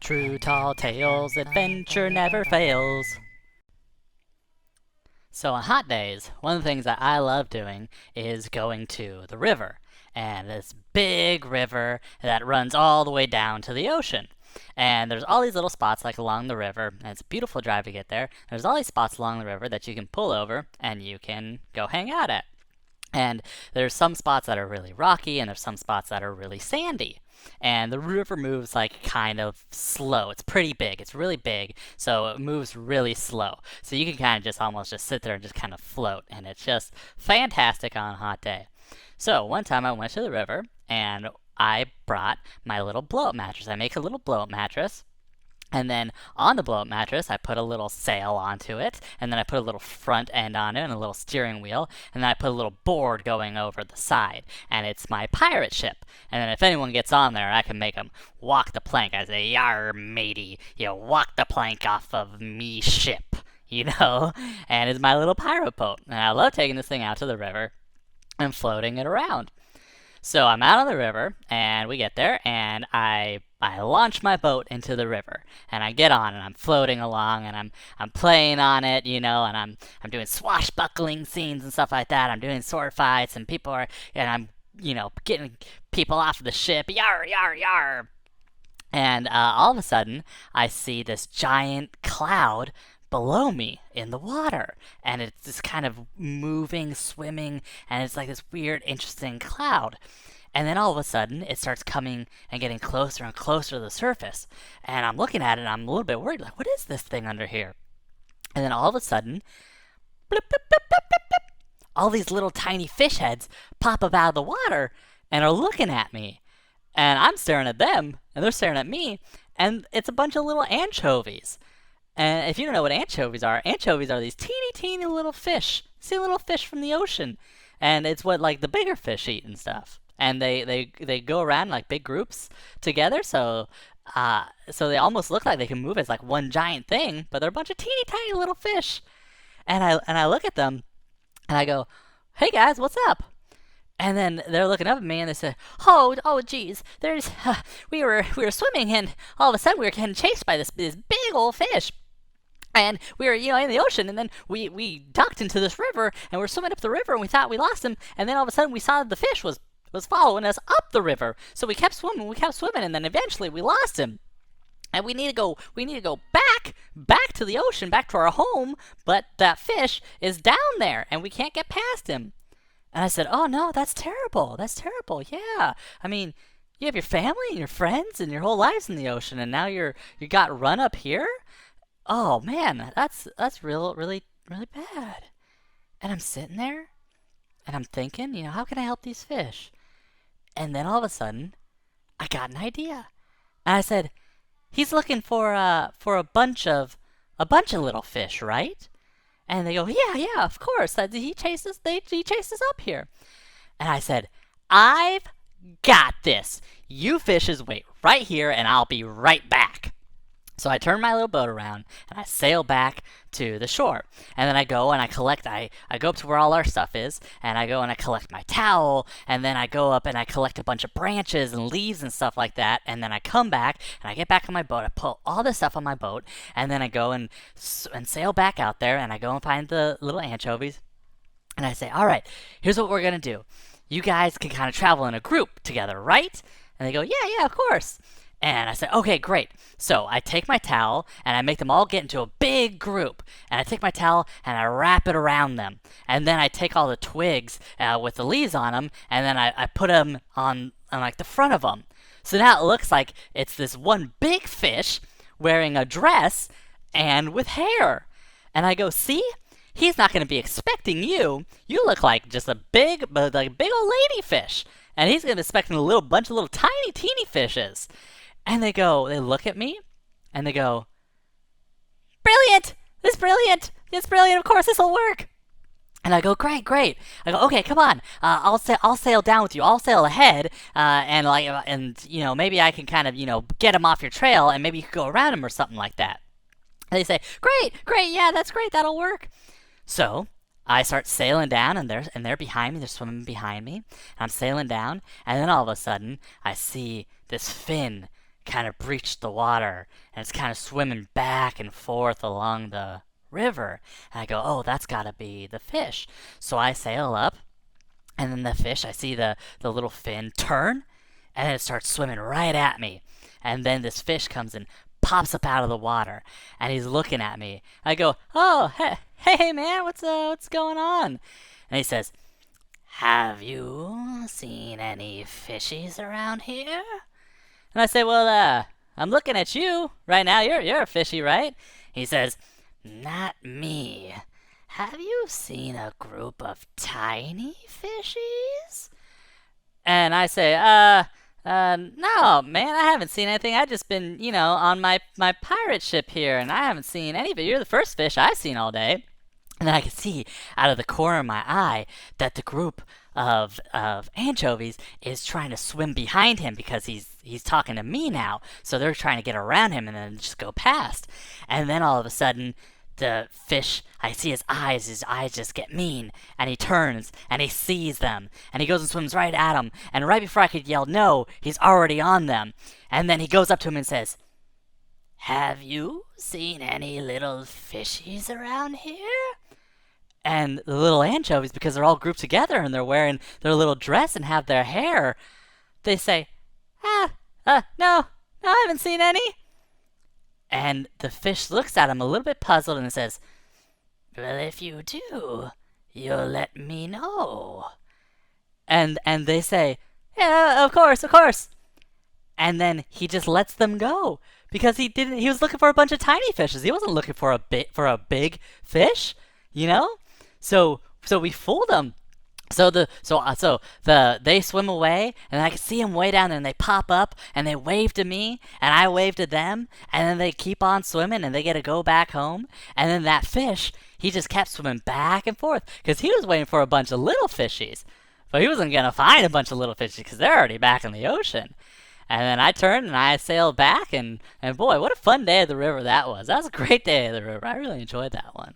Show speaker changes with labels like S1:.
S1: True tall tales, adventure never fails. So on hot days, one of the things that I love doing is going to the river. And this big river that runs all the way down to the ocean. And there's all these little spots like along the river, and it's a beautiful drive to get there. There's all these spots along the river that you can pull over and you can go hang out at. And there's some spots that are really rocky, and there's some spots that are really sandy. And the river moves like kind of slow. It's pretty big. It's really big, so it moves really slow. So you can kind of just almost just sit there and just kind of float, and it's just fantastic on a hot day. So one time I went to the river, and I brought my little blow-up mattress. I make a little blow-up mattress, and then on the blow-up mattress, I put a little sail onto it, and then I put a little front end on it and a little steering wheel, and then I put a little board going over the side, and it's my pirate ship. And then if anyone gets on there, I can make them walk the plank. I say, "Yar, matey, you walk the plank off of me ship," you know? And it's my little pirate boat. And I love taking this thing out to the river and floating it around. So I'm out on the river, and we get there, and I launch my boat into the river, and I get on, and I'm floating along, and I'm playing on it, you know, and I'm doing swashbuckling scenes and stuff like that. I'm doing sword fights, and I'm getting people off the ship, yar yar yar. And all of a sudden, I see this giant cloud below me in the water, and it's just kind of moving, swimming, and it's like this weird, interesting cloud. And then all of a sudden, it starts coming and getting closer and closer to the surface. And I'm looking at it, and I'm a little bit worried, like, what is this thing under here? And then all of a sudden, blip, blip, blip, blip, blip, blip, all these little tiny fish heads pop up out of the water and are looking at me. And I'm staring at them, and they're staring at me, and it's a bunch of little anchovies. And if you don't know what anchovies are these teeny, teeny little fish. See, little fish from the ocean. And it's what, like, the bigger fish eat and stuff. And they go around like big groups together, so they almost look like they can move as like one giant thing, but they're a bunch of teeny tiny little fish. And I look at them, and I go, "Hey guys, what's up?" And then they're looking up at me, and they say, "Oh, geez, we were swimming, and all of a sudden we were getting chased by this big old fish." And we were, in the ocean, and then we ducked into this river, and we're swimming up the river, and we thought we lost him, and then all of a sudden we saw that the fish was following us up the river. So we kept swimming, and then eventually we lost him. And we need to go back to the ocean, back to our home, but that fish is down there, and we can't get past him. And I said, "Oh no, that's terrible. That's terrible. Yeah. I mean, you have your family and your friends and your whole lives in the ocean, and now you got run up here? Oh man, that's really bad." And I'm sitting there, and I'm thinking, how can I help these fish? And then all of a sudden, I got an idea, and I said, "He's looking for a bunch of little fish, right?" And they go, "Yeah, of course. He chased us up here." And I said, "I've got this. You fishes wait right here, and I'll be right back." So I turn my little boat around, and I sail back to the shore. And then I go and I go up to where all our stuff is, and I go and I collect my towel, and then I go up and I collect a bunch of branches and leaves and stuff like that, and then I come back, and I get back on my boat, I pull all this stuff on my boat, and then I go and sail back out there, and I go and find the little anchovies, and I say, "All right, here's what we're going to do. You guys can kind of travel in a group together, right?" And they go, "Yeah, of course." And I said, "Okay, great." So I take my towel, and I make them all get into a big group. And I take my towel, and I wrap it around them. And then I take all the twigs with the leaves on them, and then I put them on like the front of them. So now it looks like it's this one big fish wearing a dress and with hair. And I go, "See? He's not going to be expecting you. You look like just a big old lady fish. And he's going to be expecting a bunch of little tiny, teeny fishes." And they look at me, and they go, "Brilliant! This is brilliant! It's brilliant! Of course, this will work!" And I go, "Great!" I go, "Okay, come on. I'll sail down with you. I'll sail ahead, and maybe I can kind of get him off your trail, and maybe you could go around him or something like that." And they say, "Great! Yeah, that's great. That'll work." So I start sailing down, and they're behind me. They're swimming behind me. And I'm sailing down, and then all of a sudden, I see this fin kind of breached the water, and it's kind of swimming back and forth along the river. And I go, oh, that's gotta be the fish. So I sail up, and then the fish, I see the little fin turn, and then it starts swimming right at me. And then this fish comes and pops up out of the water, and he's looking at me. I go, oh, hey man, what's going on? And he says, have you seen any fishies around here? And I say, well, I'm looking at you right now. You're a fishy, right? He says, not me. Have you seen a group of tiny fishies? And I say, no, man, I haven't seen anything. I've just been, on my pirate ship here, and I haven't seen any of it. You're the first fish I've seen all day. And then I could see out of the corner of my eye that the group of anchovies is trying to swim behind him because he's talking to me now. So they're trying to get around him and then just go past. And then all of a sudden, the fish, I see his eyes just get mean, and he turns and he sees them, and he goes and swims right at them. And right before I could yell no, he's already on them. And then he goes up to him and says, have you seen any little fishies around here? And the little anchovies, because they're all grouped together and they're wearing their little dress and have their hair, they say, no, I haven't seen any. And the fish looks at him a little bit puzzled and says, well, if you do, you'll let me know. And they say, yeah, of course. And then he just lets them go because he was looking for a bunch of tiny fishes. He wasn't looking for a big fish, So we fooled them. So they swim away, and I can see them way down there, and they pop up, and they wave to me, and I wave to them, and then they keep on swimming, and they get to go back home. And then that fish, he just kept swimming back and forth, because he was waiting for a bunch of little fishies. But he wasn't going to find a bunch of little fishies, because they're already back in the ocean. And then I turned, and I sailed back, and boy, what a fun day at the river that was. That was a great day at the river. I really enjoyed that one.